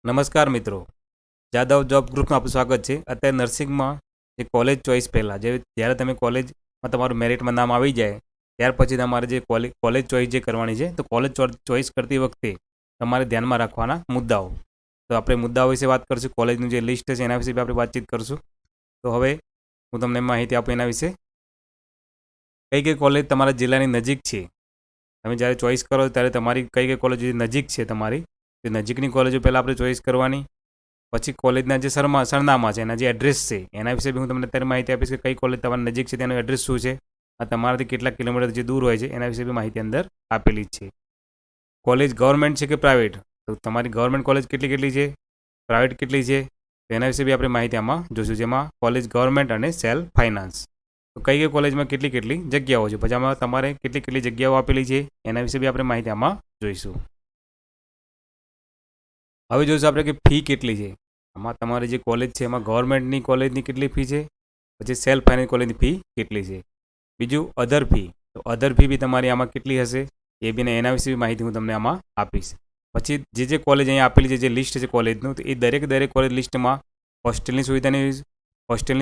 નમસ્કાર મિત્રો, જાદવ જોબ ગ્રુપમાં આપનું સ્વાગત છે. અત્યારે નર્સિંગમાં જે કોલેજ ચોઈસ પહેલાં જ્યારે તમે કોલેજમાં તમારું મેરિટમાં નામ આવી જાય ત્યાર પછી તમારે જે કોલેજ ચોઈસ જે કરવાની છે, તો કોલેજ ચોઈસ કરતી વખતે તમારે ધ્યાનમાં રાખવાના મુદ્દાઓ. તો આપણે મુદ્દાઓ વિશે વાત કરીશું. કોલેજનું જે લિસ્ટ છે એના વિશે બી આપણે વાતચીત કરીશું. તો હવે હું તમને માહિતી આપું એના વિશે. કઈ કોલેજ તમારા જિલ્લાની નજીક છે, તમે જ્યારે ચોઈસ કરો ત્યારે તમારી કઈ કોલેજ નજીક છે તમારી, તે નજીકની કોલેજો પહેલાં આપણે ચોઈસ કરવાની. પછી કોલેજના જે સરનામા છે, એના જે એડ્રેસ છે એના વિશે બી હું તમને અત્યારે માહિતી આપીશ કે કઈ કોલેજ તમારી નજીક છે તેનું એડ્રેસ શું છે, આ તમારાથી કેટલા કિલોમીટર જે દૂર હોય છે એના વિશે બી માહિતી અંદર આપેલી છે. કોલેજ ગવર્મેન્ટ છે કે પ્રાઇવેટ, તો તમારી ગવર્મેન્ટ કોલેજ કેટલી છે, પ્રાઇવેટ કેટલી છે, તો એના વિશે બી આપણે માહિતી આમાં જોઈશું. જેમાં કોલેજ ગવર્મેન્ટ અને સેલ્ફ ફાઇનાન્સ, તો કઈ કોલેજમાં કેટલી જગ્યાઓ છે, પછી આમાં તમારે કેટલી જગ્યાઓ આપેલી છે એના વિશે બી આપણે માહિતી આમાં જોઈશું. હવે જોઈશું આપણે કે ફી કેટલી છે. આમાં તમારી જે કોલેજ છે એમાં ગવર્મેન્ટની કોલેજની કેટલી ફી છે, પછી સેલ્ફ ફાઇનાન્સ કોલેજની ફી કેટલી છે. બીજું અધર ફી, તો અધર ફી બી તમારી આમાં કેટલી હશે એ બી એના વિશે બી માહિતી હું તમને આમાં આપીશ. પછી જે કોલેજ અહીંયા આપેલી છે, જે લિસ્ટ છે કોલેજનું, તો એ દરેક કોલેજ લિસ્ટમાં હોસ્ટેલની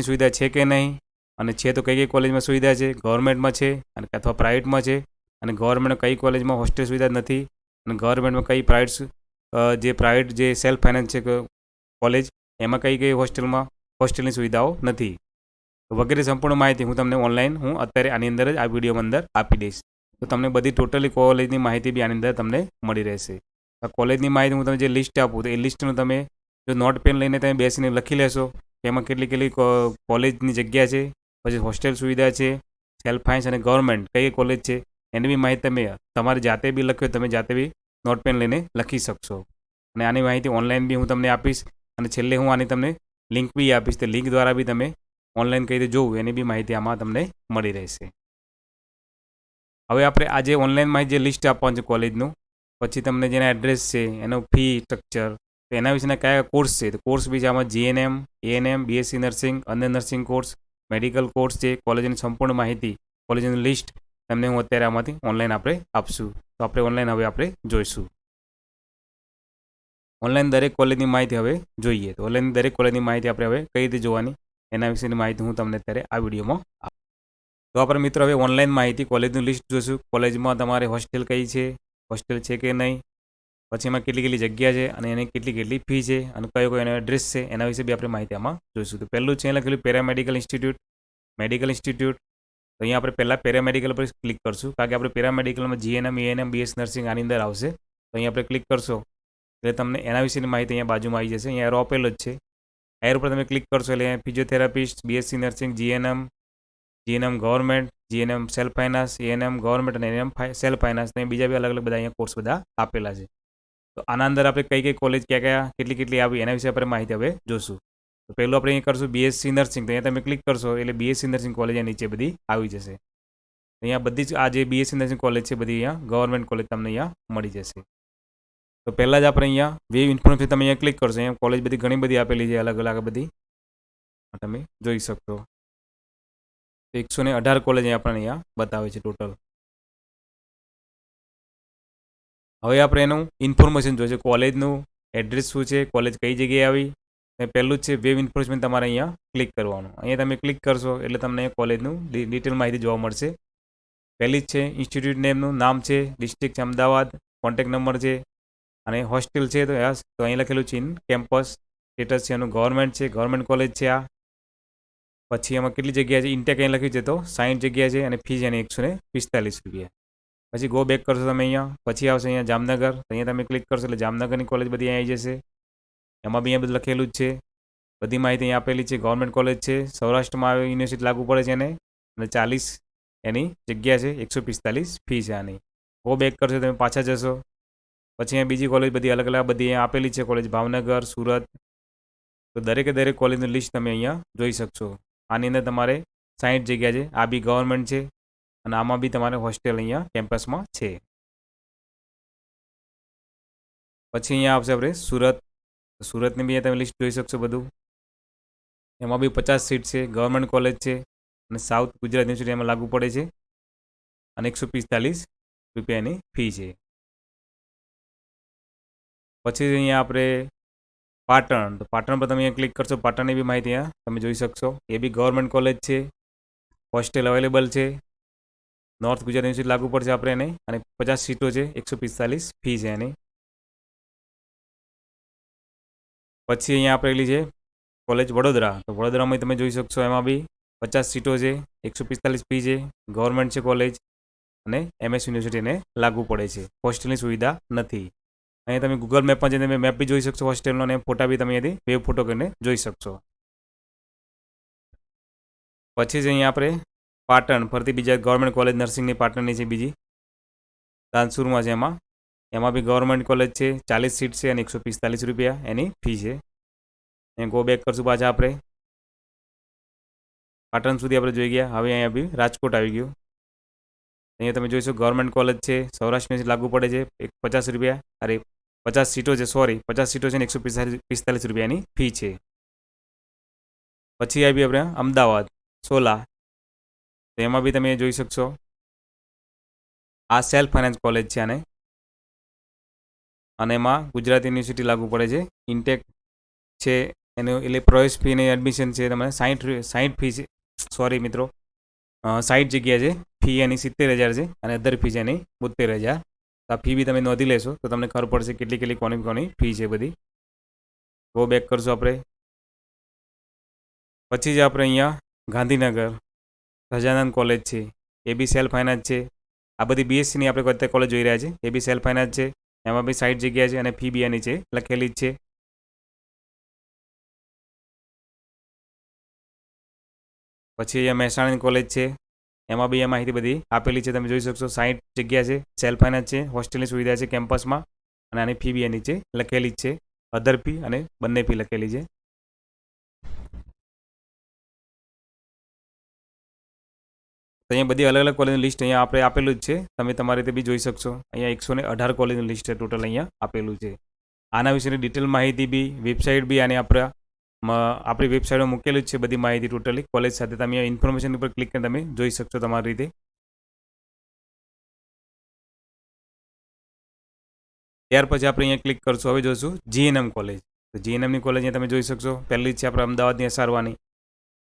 સુવિધા છે કે નહીં, અને છે તો કઈ કોલેજમાં સુવિધા છે, ગવર્મેન્ટમાં છે અને અથવા પ્રાઇવેટમાં છે, અને ગવર્મેન્ટ કઈ કોલેજમાં હોસ્ટેલ સુવિધા નથી, અને ગવર્મેન્ટમાં કઈ પ્રાઇવેટ જે સેલ્ફ ફાઇનાન્સ છે કોલેજ એમાં કઈ હોસ્ટેલની સુવિધાઓ નથી, વગેરે સંપૂર્ણ માહિતી હું તમને ઓનલાઈન અત્યારે આની અંદર જ આ વિડીયોમાં અંદર આપી દઈશ. તો તમને બધી ટોટલી કોલેજની માહિતી બી આની અંદર તમને મળી રહેશે. આ કોલેજની માહિતી હું તમને જે લિસ્ટ આપું તો એ લિસ્ટનું તમે જો નોટ પેન લઈને તમે બેસીને લખી લેશો કે એમાં કેટલી કોલેજની જગ્યા છે, પછી હોસ્ટેલ સુવિધા છે, સેલ્ફ ફાઇનાન્સ અને ગવર્મેન્ટ કઈ કોલેજ છે એની બી માહિતી તમે તમારી જાતે બી લખ્યો, તમે જાતે બી નોટ પેન લઈને લખી શકશો. અને આની માહિતી ઓનલાઈન બી હું તમને આપીશ, અને છેલ્લે હું આની તમને લિંક બી આપીશ. તે લિંક દ્વારા બી તમે ઓનલાઈન કઈ રીતે જોવું એની બી માહિતી આમાં તમને મળી રહેશે. હવે આપણે આજે ઓનલાઈન માહિતી જે લિસ્ટ આપવાનું છે કોલેજનું, પછી તમને જેના એડ્રેસ છે, એનું ફી સ્ટ્રક્ચર, તો એના વિશેના કયા કોર્સ છે, તો કોર્સ બી છે આમાં જીએનએમ, એએનએમ, બીએસસી નર્સિંગ, અન્ય નર્સિંગ કોર્સ, મેડિકલ કોર્સ છે, કોલેજની સંપૂર્ણ માહિતી, કોલેજનું લિસ્ટ તમને હું અત્યારે આમાંથી ઓનલાઈન આપણે આપશું. તો આપણે ઓનલાઈન હવે આપણે જોઈશું. ઓનલાઈન દરેક કોલેજની માહિતી હવે જોઈએ. તો ઓનલાઈન દરેક કોલેજની માહિતી આપણે હવે કઈ રીતે જોવાની એના વિશેની માહિતી હું તમને અત્યારે આ વિડીયોમાં આપું. તો આપણે મિત્રો હવે ઓનલાઈન માહિતી કોલેજનું લિસ્ટ જોઈશું. કોલેજમાં તમારે હોસ્ટેલ કઈ છે, હોસ્ટેલ છે કે નહીં, પછી એમાં કેટલી જગ્યા છે, અને એની કેટલી ફી છે, અને કયો એનો એડ્રેસ છે એના વિશે બી આપણે માહિતી આમાં જોઈશું. તો પહેલું છે લખેલું પેરામેડિકલ ઇન્સ્ટિટ્યૂટ, મેડિકલ ઇન્સ્ટિટ્યૂટ. તો અહીંયા આપણે પહેલાં પેરામેડિકલ પર ક્લિક કરશું, કારણ કે આપણે પેરામેડિકલમાં જીએનએમ, એએનએમ, બીએસ નર્સિંગ આની અંદર આવશે. તો અહીંયા આપણે ક્લિક કરશો એટલે તમને એના વિશેની માહિતી અહીંયા બાજુમાં આવી જશે. અહીંયા એરો આપેલો જ છે, એર ઉપર તમે ક્લિક કરશો એટલે physiotherapist, BSc nursing, GNM government, GNM self finance, ANM government અને એએનએમ સેલ્ફ ફાઇનાન્સ, અને બીજા બી અલગ બધા અહીંયા કોર્સ બધા આપેલા છે. તો આના અંદર આપણે કઈ કોલેજ કયા કેટલી આવી એના વિશે આપણે માહિતી હવે જોશું. તો પહેલું આપણે અહીંયા કરશું બીએસસી નર્સિંગ, તો અહીંયા તમે ક્લિક કરશો એટલે બીએસસી નર્સિંગ કોલેજ નીચે બધી આવી જશે. અહીંયા બધી જ આ જે બીએસસી નર્સિંગ કોલેજ છે બધી અહીંયા ગવર્મેન્ટ કોલેજ તમને અહીંયા મળી જશે. તો પહેલાં જ આપણે અહીંયા વેવ ઇન્ફોર્મેશન તમે અહીંયા ક્લિક કરશો, અહીંયા કોલેજ બધી ઘણી બધી આપેલી છે, અલગ બધી તમે જોઈ શકશો. 118 કોલેજ આપણને અહીંયા બતાવે છે ટોટલ. હવે આપણે એનું ઇન્ફોર્મેશન જોઈએ, કોલેજનું એડ્રેસ શું છે, કોલેજ કઈ જગ્યાએ આવી. પહેલું જ છે વેવ ઇન્ફોર્મેશન, તમારે અહીંયા ક્લિક કરવાનું. અહીંયા તમે ક્લિક કરશો એટલે તમને કોલેજનું ડિટેલ માહિતી જોવા મળશે. પહેલી જ છે ઇન્સ્ટિટ્યૂટ નેમનું નામ છે, ડિસ્ટ્રિક્ટ છે અમદાવાદ, કોન્ટેક્ટ નંબર છે, અને હોસ્ટેલ છે તો અહીં લખેલું છે ઇન કેમ્પસ, સ્ટેટસ છે એનું ગવર્મેન્ટ છે, ગવર્મેન્ટ કોલેજ છે આ. પછી એમાં કેટલી જગ્યા છે, ઇન્ટેક અહીં લખ્યું છે તો 60 જગ્યા છે, અને ફી છે એની 145 રૂપિયા. પછી ગો બેક કરશો તમે અહીંયા, પછી આવશે અહીંયા જામનગર, તો અહીંયા તમે ક્લિક કરશો એટલે જામનગરની કોલેજ બધી અહીં આવી જશે. એમાં બી અહીંયા બધું લખેલું જ છે, બધી માહિતી અહીંયા આપેલી છે. ગવર્મેન્ટ કોલેજ છે, સૌરાષ્ટ્રમાં આવે યુનિવર્સિટી લાગુ પડે છે એને, અને 40 એની જગ્યા છે, 145 ફી છે આની. ગો બેક કરશો તમે પાછા જશો, પછી અહીંયા બીજી કોલેજ બધી અલગ બધી અહીંયા આપેલી છે, કોલેજ ભાવનગર, સુરત. તો દરેક કોલેજની લિસ્ટ તમે અહીંયા જોઈ શકશો. આની અંદર તમારે 60 જગ્યા છે, આ બી ગવર્મેન્ટ છે, અને આમાં બી તમારે હોસ્ટેલ અહીંયા કેમ્પસમાં છે. પછી અહીંયા આવશે આપણે સુરતની બી તમે લિસ્ટ જોઈ શકશો બધું. એમાં બી 50 સીટ છે, ગવર્મેન્ટ કોલેજ છે, અને સાઉથ ગુજરાત યુનિવર્સિટી એમાં લાગુ પડે છે, અને 145 રૂપિયાની ફી છે. પછી અહીંયા આપણે પાટણ, તો પાટણ પર તમે અહીંયા ક્લિક કરશો, પાટણની બી માહિતી અહીંયા તમે જોઈ શકશો. એ બી ગવર્મેન્ટ કોલેજ છે, હોસ્ટેલ અવેલેબલ છે, નોર્થ ગુજરાત યુનિવર્સિટી લાગુ પડશે આપણે એને, અને 50 સીટો છે, 145 ફી છે એની. પછી અહીંયા આપેલી છે કોલેજ વડોદરા, તો વડોદરામાં તમે જોઈ શકશો, એમાં બી 50 સીટો છે, 145 ફી છે, ગવર્મેન્ટ છે કોલેજ, અને MS યુનિવર્સિટીને લાગુ પડે છે. હોસ્ટેલની સુવિધા નથી. અહીંયા તમે ગૂગલ મેપમાં જઈને તમે મેપ બી જોઈ શકશો હોસ્ટેલનો, અને ફોટા બી તમે અહીંયાથી વેબ ફોટો કરીને જોઈ શકશો. પછી જ અહીંયા આપણે પાટણ, ફરતી બીજા ગવર્મેન્ટ કોલેજ નર્સિંગની પાટણની છે બીજી, ધાનસુરમાં છે. એમાં બી ગવર્મેન્ટ કોલેજ છે, 40 સીટ છે, અને 145 રૂપિયા એની ફી છે. એ ગો બેક કરશું પાછા આપણે પાટણ સુધી આપણે જોઈ ગયા. હવે અહીંયા બી રાજકોટ આવી ગયું. અહીંયા તમે જોઈશો ગવર્મેન્ટ કોલેજ છે, સૌરાષ્ટ્ર લાગુ પડે છે, 50 રૂપિયા, અરે 50 સીટો છે, સોરી 50 સીટો છે ને 145 રૂપિયાની ફી છે. પછી આવી આપણે અમદાવાદ સોલા, તો એમાં બી તમે જોઈ શકશો, આ સેલ્ફ ફાઇનાન્સ કોલેજ છે અને એમાં ગુજરાત યુનિવર્સિટી લાગુ પડે છે, ઇન્ટેક છે એનું, એટલે પ્રવેશ ફી અને એડમિશન છે તમારે 60 ફી છે, સોરી મિત્રો 60 જગ્યા છે, ફી એની 70,000 છે, અને અધર ફી છે એની 72,000. આ ફી બી તમે નોંધી લેશો તો તમને ખબર પડશે કેટલી કોની ફી છે બધી. ગો બેક કરશો આપણે. પછી જ આપણે અહીંયા ગાંધીનગર સહજાનંદ કોલેજ છે, એ બી સેલ્ફ ફાઇનાન્સ છે. આ બધી BScની આપણે અત્યારે કોલેજ જોઈ રહ્યા છે, એ બી સેલ્ફ ફાઇનાન્સ છે, એમાં બી 60 જગ્યા છે, અને ફી બી એની છે લખેલી જ છે. પછી અહીંયા મહેસાણાની કોલેજ છે, એમાં બી એ માહિતી બધી આપેલી છે, તમે જોઈ શકશો. 60 જગ્યા છે, સેલ્ફ ફાઇનાન્સ છે, હોસ્ટેલની સુવિધા છે કેમ્પસમાં, અને આની ફી બી એની છે લખેલી જ છે, અધર ફી અને બંને ફી લખેલી છે. તો અહીંયા બધી અલગ અલગ કોલેજનું લિસ્ટ અહીંયા આપણે આપેલું જ છે, તમે તમારી રીતે બી જોઈ શકશો. અહીંયા 118 કોલેજનું લિસ્ટ છે ટોટલ અહીંયા આપેલું છે. આના વિશેની ડિટેલ માહિતી બી, વેબસાઇટ બી આને આપણી વેબસાઇટમાં મૂકેલું જ છે, બધી માહિતી ટોટલી કોલેજ સાથે. તમે ઇન્ફોર્મેશન ઉપર ક્લિક કરીને તમે જોઈ શકશો તમારી રીતે. ત્યાર પછી આપણે અહીંયા ક્લિક કરશું. હવે જોઈશું GNM કોલેજ. તો GNMની કોલેજ અહીંયા તમે જોઈ શકશો, પહેલી જ છે આપણે અમદાવાદની અસારવાની.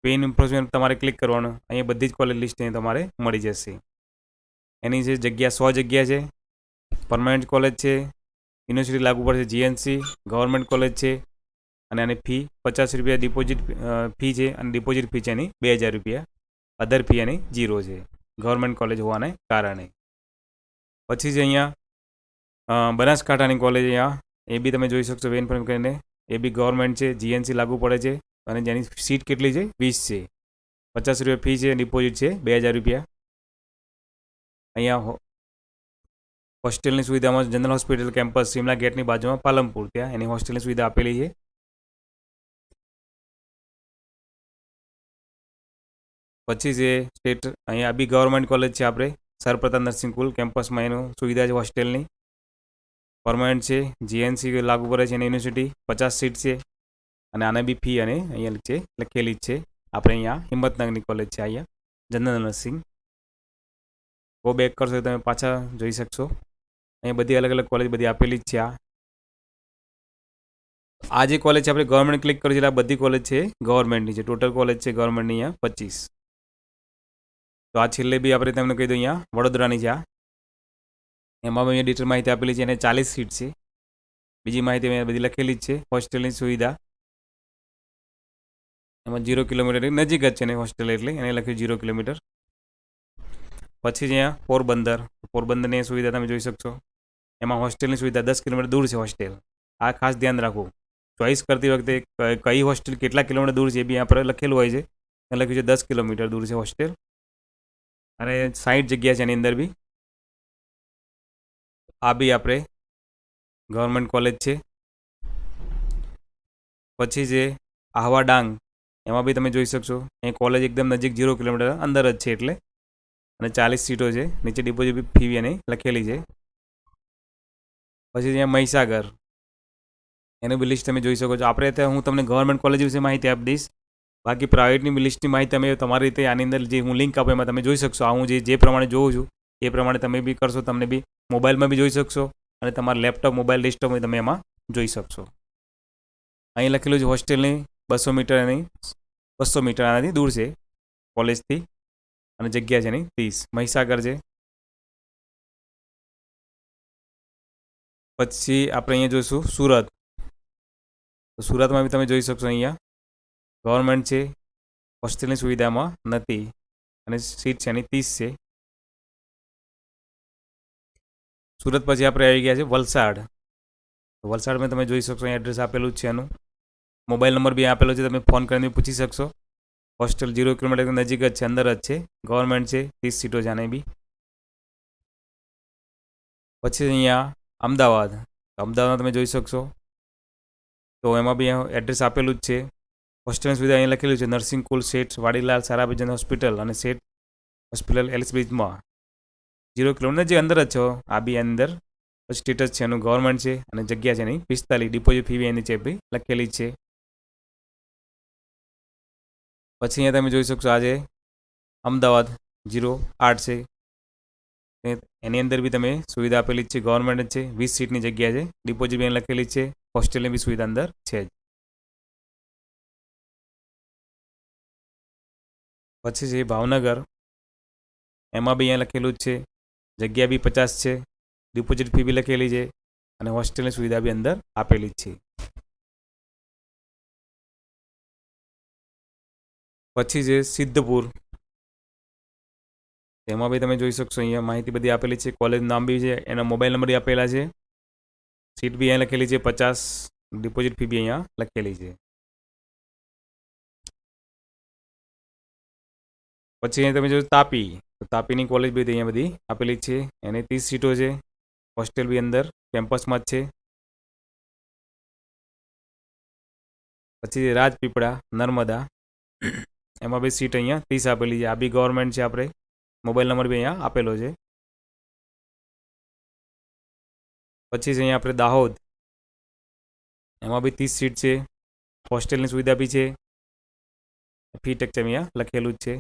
પેન ઇન્ફોર્મેશન તમારે ક્લિક કરવાનું, અહીંયા બધી જ કોલેજ લિસ્ટ અહીંયા તમારે મળી જશે. એની જે જગ્યા 100 જગ્યા છે, પરમાનન્ટ કોલેજ છે, યુનિવર્સિટી લાગુ પડશે GNC, ગવર્મેન્ટ કોલેજ છે, અને આની ફી 50 રૂપિયા ડિપોઝિટ ફી છે, અને ડિપોઝિટ ફી છે એની 2,000 રૂપિયા, અધર ફી એની 0 છે, ગવર્મેન્ટ કોલેજ હોવાને કારણે. પછી જ અહીંયા બનાસકાંઠાની કોલેજ, અહીંયા એ બી તમે જોઈ શકશો વેન ફોર્મ કરીને, એ બી ગવર્મેન્ટ છે, GNC લાગુ પડે છે, અને જેની સીટ કેટલી છે 20 છે, 50 રૂપિયા ફી છે, ડિપોઝિટ છે 2,000 રૂપિયા. અહીંયા હોસ્ટેલની સુવિધામાં જનરલ હોસ્પિટલ કેમ્પસ સિમલા ગેટની બાજુમાં પાલનપુર, ત્યાં એની હોસ્ટેલની સુવિધા આપેલી છે. પછી છે સ્ટેટ, અહીંયા બી ગવર્મેન્ટ કોલેજ છે, આપણે સરપ્રતાપ નર્સિંગ સ્કૂલ કેમ્પસમાં એનું સુવિધા છે હોસ્ટેલની, પરમાનન્ટ છે, GNC લાગુ પડે છે એની યુનિવર્સિટી, 50 સીટ છે, અને આને બી ફી અને અહીંયા છે લખેલી જ છે. આપણે અહીંયા હિંમતનગરની કોલેજ છે, અહીંયા જનરલ નર્સિંગ. ગો બેક કરશો તમે પાછા જોઈ શકશો, અહીંયા બધી અલગ અલગ કોલેજ બધી આપેલી જ છે. આ જે કોલેજ છે આપણે ગવર્મેન્ટ ક્લિક કરી છે, આ બધી કોલેજ છે ગવર્મેન્ટની છે, ટોટલ કોલેજ છે ગવર્મેન્ટની અહીંયા 25. તો આ છેલ્લે બી આપણે તમને કહી દઉં, અહીંયા વડોદરાની છે, એમાં અહીંયા ડિટેલ માહિતી આપેલી છે, એને 40 સીટ છે. બીજી માહિતી અહીંયા બધી લખેલી જ છે. હોસ્ટેલની સુવિધા એમાં 0 કિલોમીટર નજીક જ છે ને હોસ્ટેલ, એટલે એને લખ્યું 0 કિલોમીટર. પછી અહીંયા પોરબંદરની સુવિધા તમે જોઈ શકશો, એમાં હોસ્ટેલની સુવિધા 10 કિલોમીટર દૂર છે હોસ્ટેલ. આ ખાસ ધ્યાન રાખવું, ચોઈસ કરતી વખતે કઈ હોસ્ટેલ કેટલા કિલોમીટર દૂર છે એ બી આપણે લખેલું હોય છે. એ લખ્યું છે 10 કિલોમીટર દૂર છે હોસ્ટેલ, અને 60 જગ્યા છે એની અંદર બી. આ બી આપણે ગવર્મેન્ટ કોલેજ છે. પછી જે આહવા ડાંગ, એમાં બી તમે જોઈ શકશો, એ કોલેજ એકદમ નજીક 0 કિલોમીટર અંદર જ છે એટલે, અને 40 સીટો છે, નીચે ડિપોઝિટ ફી એને લખેલી છે. પછી અહીંયા મહીસાગર, એનું બી લિસ્ટ તમે જોઈ શકો છો. આપણે ત્યાં હું તમને ગવર્મેન્ટ કોલેજ વિશે માહિતી આપી દઈશ, બાકી પ્રાઇવેટની લિસ્ટની માહિતી તમે તમારી રીતે આની અંદર જે હું લિંક આપું એમાં તમે જોઈ શકશો. આ હું જે પ્રમાણે જોઉં છું એ પ્રમાણે તમે બી કરશો, તમને બી મોબાઈલમાં બી જોઈ શકશો, અને તમારા લેપટોપ મોબાઈલ ડેસ્કટોપમાં તમે એમાં જોઈ શકશો. અહીં લખેલું છે હોસ્ટેલની 200 મીટર એની 200 મીટર આનાથી દૂર છે કોલેજથી, અને જગ્યા છે એની 30. મહીસાગર છે. પછી આપણે અહીંયા જોઈશું સુરત. તો સુરતમાં બી તમે જોઈ શકશો અહીંયા ગવર્મેન્ટ છે, હોસ્ટેલની સુવિધામાં નથી, અને સીટ છે એની 30 છે. સુરત પછી આપણે આવી ગયા છે વલસાડ. તો વલસાડમાં તમે જોઈ શકશો અહીં એડ્રેસ આપેલું જ છે એનું. મોબાઈલ નંબર બી આપેલો છે, તમે ફોન કરીને પૂછી શકશો. હોસ્ટેલ 0 કિલોમીટર નજીક જ છે, અંદર જ છે, ગવર્મેન્ટ છે, 30 સીટો છે આને બી. પછી અહીંયા અમદાવાદ. અમદાવાદમાં તમે જોઈ શકશો, તો એમાં બી એડ્રેસ આપેલું જ છે. હોસ્ટેલની સુવિધા અહીંયા લખેલું છે નર્સિંગ કુલ શેઠ વાડીલાલ સારાભાઈ હોસ્પિટલ અને શેઠ હોસ્પિટલ એલિસ બ્રિજમાં. 0 કિલોમીટર જે અંદર જ છો આ બી અંદર. સ્ટેટસ છે એનું ગવર્મેન્ટ છે, અને જગ્યા છે એની 45. ડિપોઝિટ ફી એની છે બી લખેલી છે. પછી અહીંયા તમે જોઈ શકશો આજે અમદાવાદ 08 છે, એની અંદર બી તમે સુવિધા આપેલી છે, ગવર્મેન્ટ જ છે, 20 સીટની જગ્યા છે, ડિપોઝિટ બી લખેલી છે, હોસ્ટેલની બી સુવિધા અંદર છે જ. પછી છે ભાવનગર, એમાં બી અહીંયા લખેલું જ છે, જગ્યા બી 50 છે, ડિપોઝિટ ફી બી લખેલી છે, અને હોસ્ટેલની સુવિધા બી અંદર આપેલી જ છે. પછી છે સિદ્ધપુર, એમાં બી તમે જોઈ શકશો અહીંયા માહિતી બધી આપેલી છે, કોલેજ નામ બી છે, એના મોબાઈલ નંબર બી આપેલા છે, સીટ બી અહીંયા લખેલી છે 50, ડિપોઝિટ ફી બી અહીંયા લખેલી છે. પછી અહીંયા તમે જોયું તાપી, તો તાપીની કોલેજ બી અહીંયા બધી આપેલી છે, એની 30 સીટો છે, હોસ્ટેલ બી અંદર કેમ્પસમાં જ છે. પછી રાજપીપળા નર્મદા, એમાં બી સીટ અહીંયા 30 આપેલી છે, આ બી ગવર્મેન્ટ છે. આપણે મોબાઈલ નંબર બી અહીંયા આપેલો છે. પછી અહીંયા આપણે દાહોદ, એમાં બી 30 સીટ છે, હોસ્ટેલની સુવિધા બી છે, ફી સ્ટ્રક્ચર અહીંયા લખેલું જ છે.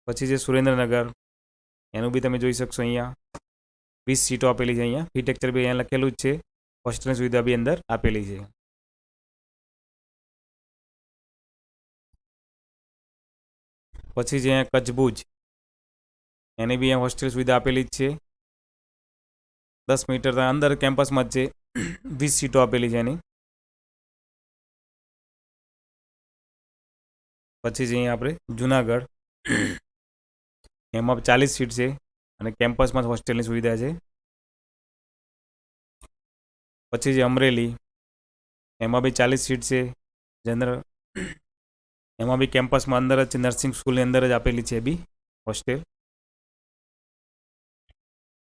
પછી છે સુરેન્દ્રનગર, એનું બી તમે જોઈ શકશો અહીંયા 20 સીટો આપેલી છે, અહીંયા ફી સ્ટ્રક્ચર બી અહીંયા લખેલું જ છે, હોસ્ટેલની સુવિધા બી અંદર આપેલી છે. પછી છે અહીંયા કચ્છ ભુજ, એની બી અહીંયા હોસ્ટેલ સુવિધા આપેલી જ છે, 10 મીટર અંદર કેમ્પસમાં જ છે, 20 સીટો આપેલી છે એની. પછી છે અહીંયા આપણે જુનાગઢ, એમાં 40 સીટ છે, અને કેમ્પસમાં હોસ્ટેલની સુવિધા છે. પછી છે અમરેલી, એમાં બી 40 સીટ છે, જનરલ, એમાં બી કેમ્પસમાં અંદર જ છે, નર્સિંગ સ્કૂલની અંદર જ આપેલી છે બી હોસ્ટેલ.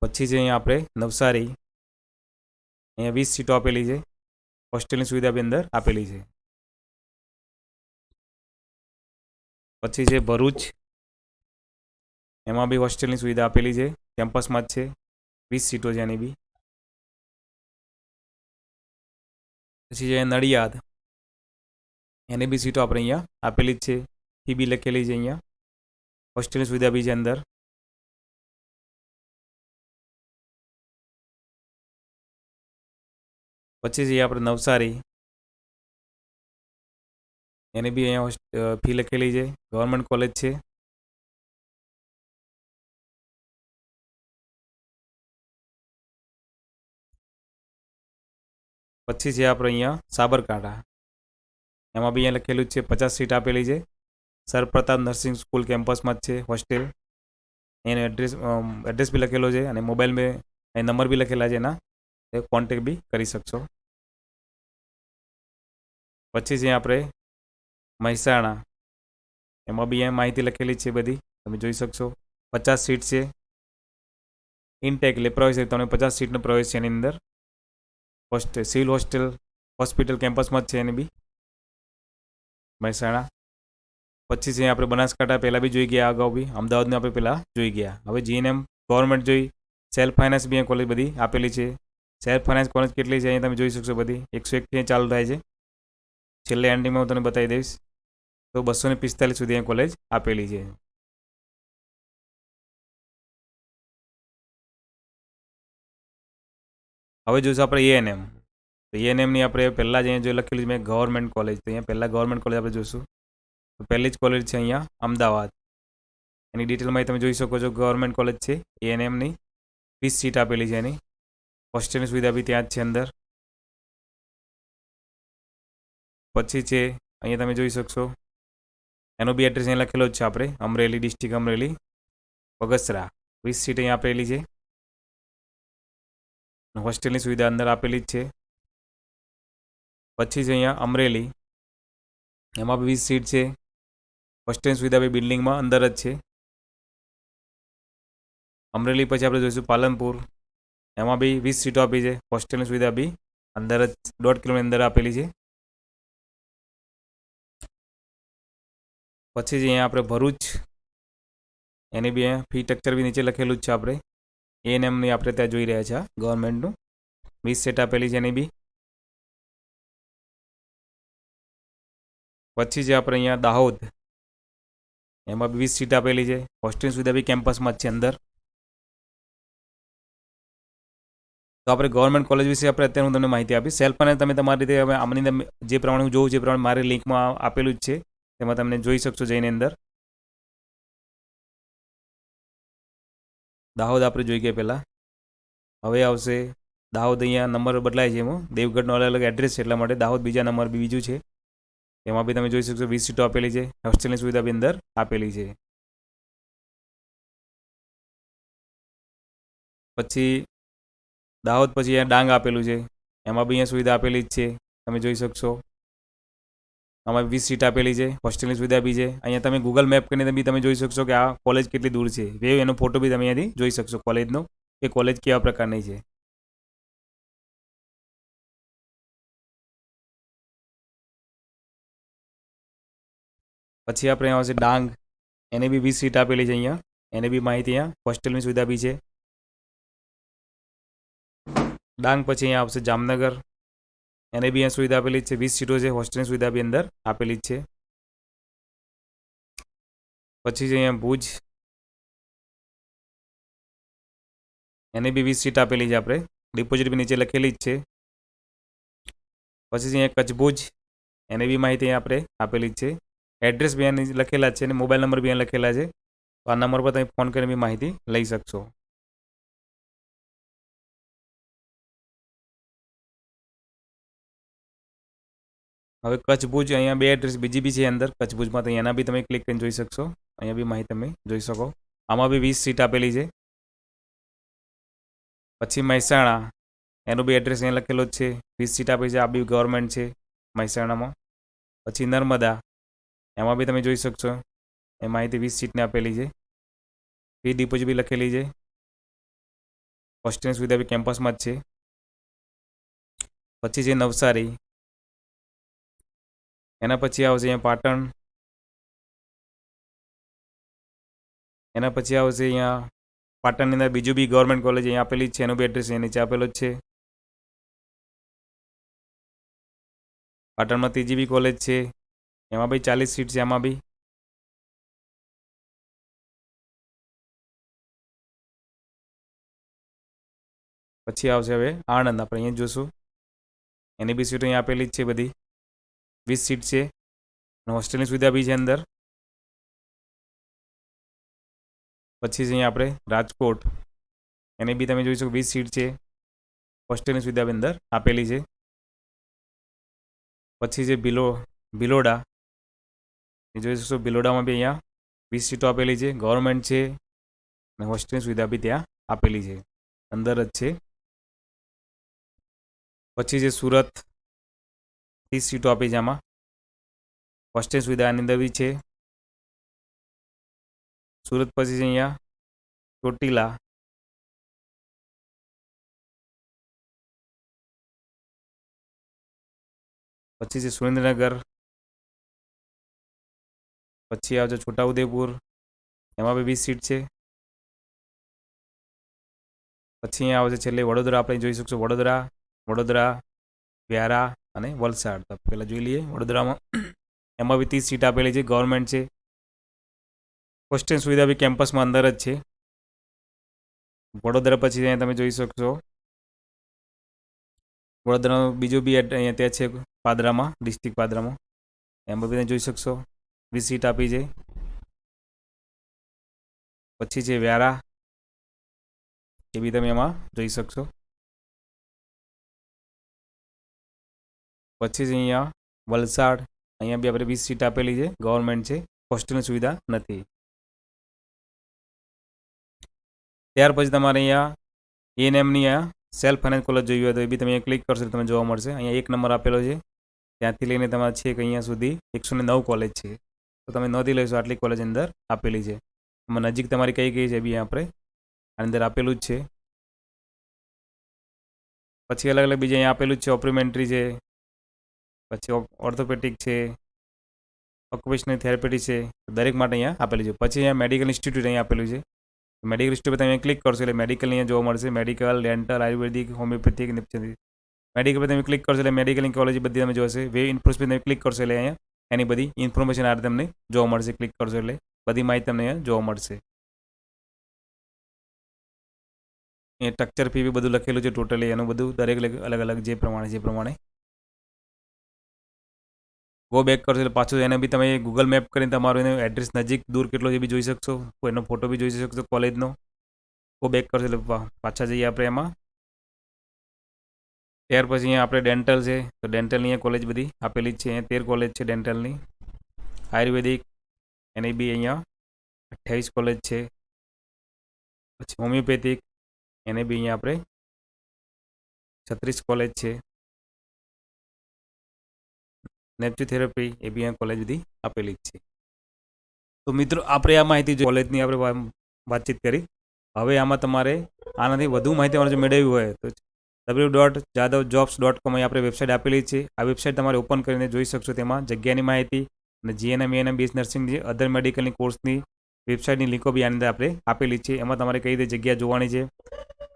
પછી છે અહીંયા આપણે નવસારી, અહીંયા 20 સીટો આપેલી છે, હોસ્ટેલની સુવિધા બી અંદર આપેલી છે. પછી છે ભરૂચ, એમાં બી હોસ્ટેલની સુવિધા આપેલી છે, કેમ્પસમાં જ છે, 20 સીટો છે એની બી. પછી છે નડિયાદ, એની બી સીટો આપણે અહીંયા આપેલી જ છે, ફી બી લખેલી છે અહીંયા, હોસ્ટેલની સુવિધા બી છે અંદર. પછી છે આપણે નવસારી, એની બી અહીંયા ફી લખેલી છે, ગવર્મેન્ટ કોલેજ છે. પછી છે આપણે અહીંયા સાબરકાંઠા, એમાં બી અહીંયા લખેલું છે 50 સીટ આપેલી છે, સર પ્રતાપ નર્સિંગ સ્કૂલ કેમ્પસમાં જ છે હોસ્ટેલ, એનો એડ્રેસ બી લખેલો છે, અને મોબાઈલ મેં નંબર બી લખેલા છે એના, એ કોન્ટેક બી કરી શકશો. પછી છે આપણે મહેસાણા, એમાં બી અહીંયા માહિતી લખેલી છે બધી, તમે જોઈ શકશો, 50 સીટ છે, ઇનટેક એટલે પ્રવેશ, તમને 50 સીટનો પ્રવેશ છે એની અંદર. હોસ્ટેલ સિવિલ હોસ્ટેલ હોસ્પિટલ કેમ્પસમાં જ છે એની બી મહેસાણા. પછી છે આપણે બનાસકાંઠા પહેલાં બી જોઈ ગયા, અગાઉ બી અમદાવાદને આપણે પહેલાં જોઈ ગયા. હવે જીએનએમ ગવર્મેન્ટ જોઈ, સેલ્ફ ફાઇનાન્સ બી કોલેજ બધી આપેલી છે. સેલ્ફ ફાઇનાન્સ કોલેજ કેટલી છે અહીંયા તમે જોઈ શકશો, બધી 101 ચાલુ થાય છે. છેલ્લે એન્ડિંગમાં હું તમને બતાવી દઈશ. તો 245 સુધી અહીંયા કોલેજ આપેલી છે. હવે જોઈશું આપણે એએનએમ. તો એએનએમની આપણે પહેલાં જ અહીંયા જો લખેલું છે મેં ગવર્મેન્ટ કોલેજ, તો અહીંયા પહેલાં ગવર્મેન્ટ કોલેજ આપણે જોઈશું. તો પહેલી જ કોલેજ છે અહીંયા અમદાવાદ. એની ડિટેલમાં તમે જોઈ શકો છો ગવર્મેન્ટ કોલેજ છે એએનએમની. 20 સીટ આપેલી છે એની. હોસ્ટેલની સુવિધા બી ત્યાં જ છે અંદર. પછી છે અહીંયા તમે જોઈ શકશો એનો બી એડ્રેસ અહીંયા લખેલો જ છે આપણે, અમરેલી ડિસ્ટ્રિક્ટ, અમરેલી, બગસરા. 20 સીટ અહીંયા આપેલી છે. હોસ્ટેલની સુવિધા અંદર આપેલી જ છે. પછી છે અહીંયા અમરેલી, એમાં બી 20 સીટ છે. હોસ્ટેલની સુવિધા બી બિલ્ડિંગમાં અંદર જ છે. અમરેલી પછી આપણે જોઈશું પાલનપુર, એમાં બી 20 સીટો આપી છે. હોસ્ટેલની સુવિધા બી અંદર જ 1.5 કિલોમીટર અંદર આપેલી છે. પછી જ અહીંયા આપણે ભરૂચ, એની બી ફી સ્ટ્રક્ચર બી નીચે લખેલું જ છે આપણે. એએનએમની આપણે ત્યાં જોઈ રહ્યા છે ગવર્મેન્ટનું. 20 સીટ આપેલી છે એની બી. પછી જે આપણે અહીંયા દાહોદ, એમાં બી 20 સીટ આપેલી છે. હોસ્ટેલ સુવિધા બી કેમ્પસમાં જ છે અંદર. તો આપણે ગવર્મેન્ટ કોલેજ વિશે આપણે અત્યારે હું તમને માહિતી આપીશ. સેલ્ફ અને તમે તમારી રીતે હવે આમની અંદર જે પ્રમાણે હું જોઉં જે પ્રમાણે મારી લિંકમાં આપેલું જ છે તેમાં તમને જોઈ શકશો જઈને અંદર. દાહોદ આપણે જોઈ ગયા પહેલાં. હવે આવશે દાહોદ. અહીંયા નંબર બદલાય છે એમાં, દેવગઢનો અલગ અલગ એડ્રેસ છે એટલા માટે દાહોદ બીજા નંબર બી બીજું છે. એમાં બી તમે જોઈ શકશો 20 સીટો આપેલી છે. હોસ્ટેલની સુવિધા બી અંદર આપેલી છે. પછી દાહોદ પછી અહીંયા ડાંગ આપેલું છે, એમાં બી અહીંયા સુવિધા આપેલી જ છે, તમે જોઈ શકશો. આમાં 20 સીટ આપેલી છે. હોસ્ટેલની સુવિધા બી છે. અહીંયા તમે ગૂગલ મેપ કરીને બી તમે જોઈ શકશો કે આ કોલેજ કેટલી દૂર છે. એનો ફોટો બી તમે અહીંયાથી જોઈ શકશો કોલેજનો, કે કોલેજ કેવા પ્રકારની છે. પછી આપણે આવશે ડાંગ, એને બી 20 સીટ આપેલી છે અહીંયા. એને બી માહિતી અહીંયા હોસ્ટેલની સુવિધા બી છે. ડાંગ પછી અહીંયા આવશે જામનગર, એને બી અહીંયા સુવિધા આપેલી છે. 20 સીટો છે. હોસ્ટેલની સુવિધા બી અંદર આપેલી જ છે. પછી છે અહીંયા ભુજ, એને બી 20 સીટ આપેલી છે આપણે. ડિપોઝિટ બી નીચે લખેલી જ છે. પછી અહીંયા કચ્છ ભુજ, એને બી માહિતી આપણે આપેલી જ છે. એડ્રેસ બી અહીંયા લખેલા છે અને મોબાઈલ નંબર બી અહીંયા લખેલા છે. તો આ નંબર પર તમે ફોન કરીને બી માહિતી લઈ શકશો. હવે કચ્છ ભુજ અહીંયા 2 એડ્રેસ બીજી બી છે અંદર કચ્છ ભુજમાં, તો એના બી તમે ક્લિક કરીને જોઈ શકશો. અહીંયા બી માહિતી તમે જોઈ શકો. આમાં બી 20 સીટ આપેલી છે. પછી મહેસાણા, એનું બી એડ્રેસ અહીંયા લખેલો જ છે. 20 સીટ આપી છે. આ બી ગવર્મેન્ટ છે મહેસાણામાં. પછી નર્મદા, એમાં બી તમે જોઈ શકશો એ માહિતી 20 સીટને આપેલી છે. ફી ડિપોઝિટ બી લખેલી છે. હોસ્ટેલની સુવિધા બી કેમ્પસમાં જ છે. પછી છે નવસારી, એના પછી આવશે અહીંયા પાટણ, એના પછી આવશે અહીંયા પાટણની અંદર બીજું બી ગવર્મેન્ટ કોલેજ અહીંયા આપેલી જ છે. એનું બી એડ્રેસ અહીંયા નીચે આપેલો જ છે. પાટણમાં ત્રીજી બી કોલેજ છે, એમાં બી 40 સીટ છે. એમાં બી પછી આવશે હવે આણંદ, આપણે અહીંયા જોશું. એની બી સીટો અહીંયા આપેલી જ છે બધી. 20 સીટ છે અને હોસ્ટેલની સુવિધા બી છે અંદર. પછી છે અહીંયા આપણે રાજકોટ, એને બી તમે જોઈ શકો 20 સીટ છે. હોસ્ટેલની સુવિધા બી અંદર આપેલી છે. પછી છે ભિલોડા, એ જોઈ શકશો. ભિલોડામાં બી અહીંયા 20 સીટો આપેલી છે. ગવર્મેન્ટ છે અને હોસ્ટેલની સુવિધા બી ત્યાં આપેલી છે, અંદર જ છે. પછી છે સુરત, 30 સીટો આપી છે. આમાં હોસ્ટેલ સુવિધા આની અંદર બી છે. સુરત પછી છે અહીંયા ચોટીલા, પછી છે સુરેન્દ્રનગર, પછી આવશે છોટાઉદેપુર, એમાં બી 20 સીટ છે. પછી અહીંયા આવશે છેલ્લે વડોદરા, આપણે જોઈ શકશો વડોદરા, વ્યારા અને વલસાડ. તો પહેલાં જોઈ લઈએ વડોદરામાં. એમાં બી 30 સીટ આપેલી છે. ગવર્મેન્ટ છે. હોસ્ટેલ સુવિધા બી કેમ્પસમાં અંદર જ છે. વડોદરા પછી અહીંયા તમે જોઈ શકશો વડોદરાનો બીજો બી અહીંયા ત્યાં છે પાદરામાં, ડિસ્ટ્રિક્ટ પાદરામાં, એમાં બી તમે જોઈ શકશો. 20 સીટ આપી છે. પછી છે વ્યારા, એ બી તમે એમાં જોઈ શકશો. પછી છે અહીંયા વલસાડ, અહીંયા બી આપણે 20 સીટ આપેલી છે, ગવર્મેન્ટ છે, હોસ્ટેલની સુવિધા નથી. ત્યાર પછી તમારે અહીંયા એએનએમની અહીંયા સેલ્ફ ફાઇનાન્સ કોલેજ જોઈ હોય તો એ બી તમે ક્લિક કરશો તો તમને જોવા મળશે. અહીંયા 1 નંબર આપેલો છે, ત્યાંથી લઈને તમારે છેક અહીંયા સુધી 109 કોલેજ છે. તો તમે નોંધી લેશો આટલી કોલેજ અંદર આપેલી છે. એમાં નજીક તમારી કઈ કઈ છે બી આપણે આની અંદર આપેલું જ છે. પછી અલગ અલગ બીજા અહીંયા આપેલું જ છે, ઓપ્રિમેન્ટરી છે, પછી ઓર્થોપેટિક છે, ઓક્યુપેશનલ થેરાપી છે, દરેક માટે અહીંયા આપેલું છે. પછી અહીંયા મેડિકલ ઇન્સ્ટિટ્યૂટ અહીંયા આપેલું છે. મેડિકલ ઇન્સ્ટિટ્યૂટ તમે ક્લિક કરશો એટલે મેડિકલ અહીંયા જોવા મળશે. મેડિકલ, ડેન્ટલ, આયુર્વેદિક, હોમિયોપેથિક, મેડિકલ પર તમે ક્લિક કરશો એટલે મેડિકલની કોલેજ બધી તમે જોશે. વે ઇન્ફોર્મેશન તમે ક્લિક કરશો એટલે અહીંયા એની બધી ઇન્ફોર્મેશન આ તમને જોવા મળશે. ક્લિક કરશો એટલે બધી માહિતી તમને અહીંયા જોવા મળશે. એ સ્ટ્રક્ચર ફી બી બધું લખેલું છે ટોટલી, એનું બધું દરેક અલગ અલગ જે પ્રમાણે ગો બેક કરશો એટલે પાછું એને બી તમે ગૂગલ મેપ કરીને તમારું એનું એડ્રેસ નજીક દૂર કેટલો છે બી જોઈ શકશો. એનો ફોટો બી જોઈ શકશો કોલેજનો. ગો બેક કરશો એટલે પાછા જઈએ આપણે એમાં. ત્યાર પછી અહીંયા આપણે ડેન્ટલ છે, તો ડેન્ટલની અહીંયા કોલેજ બધી આપેલી જ છે. અહીંયા 13 કોલેજ છે ડેન્ટલની. આયુર્વેદિક એની બી અહીંયા 28 કોલેજ છે. પછી હોમિયોપેથિક એને બી અહીંયા આપણે 36 કોલેજ છે. નેચરોથેરાપી એ બી અહીંયા કોલેજ બધી આપેલી જ છે. તો મિત્રો આપણે આ માહિતી કોલેજની આપણે વાતચીત કરી. હવે આમાં તમારે આનાથી વધુ માહિતી તમારે જો મેળવવી હોય તો www.jadavjobs.com અહીં આપણે વેબસાઇટ આપેલી છે. આ વેબસાઇટ તમારે ઓપન કરીને જોઈ શકશો. તેમાં જગ્યાની માહિતી અને જીએનએમ, એએનએમ, બીએસ નર્સિંગ જે અધર મેડિકલની કોર્સની વેબસાઇટની લિંકો બી આની અંદર આપણે આપેલી છે. એમાં તમારે કઈ રીતે જગ્યા જોવાની છે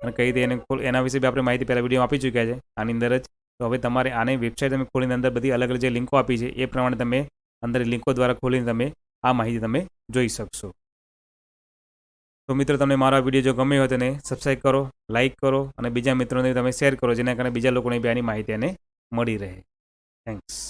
અને કઈ રીતે એના વિશે બી આપણે માહિતી પહેલાં વિડીયો આપી ચૂક્યા છે આની અંદર જ. તો હવે તમારે આની વેબસાઇટ તમે ખોલીને અંદર બધી અલગ અલગ જે લિંકો આપી છે એ પ્રમાણે તમે અંદર લિંકો દ્વારા ખોલીને તમે આ માહિતી તમે જોઈ શકશો. તો મિત્રો તમને મારો આ વિડીયો જો ગમ્યો હોય તેને સબસ્ક્રાઈબ કરો, લાઇક કરો અને બીજા મિત્રોને તમે શેર કરો, જેના કારણે બીજા લોકોને બી આની માહિતી એને મળી રહે. થેન્ક્સ.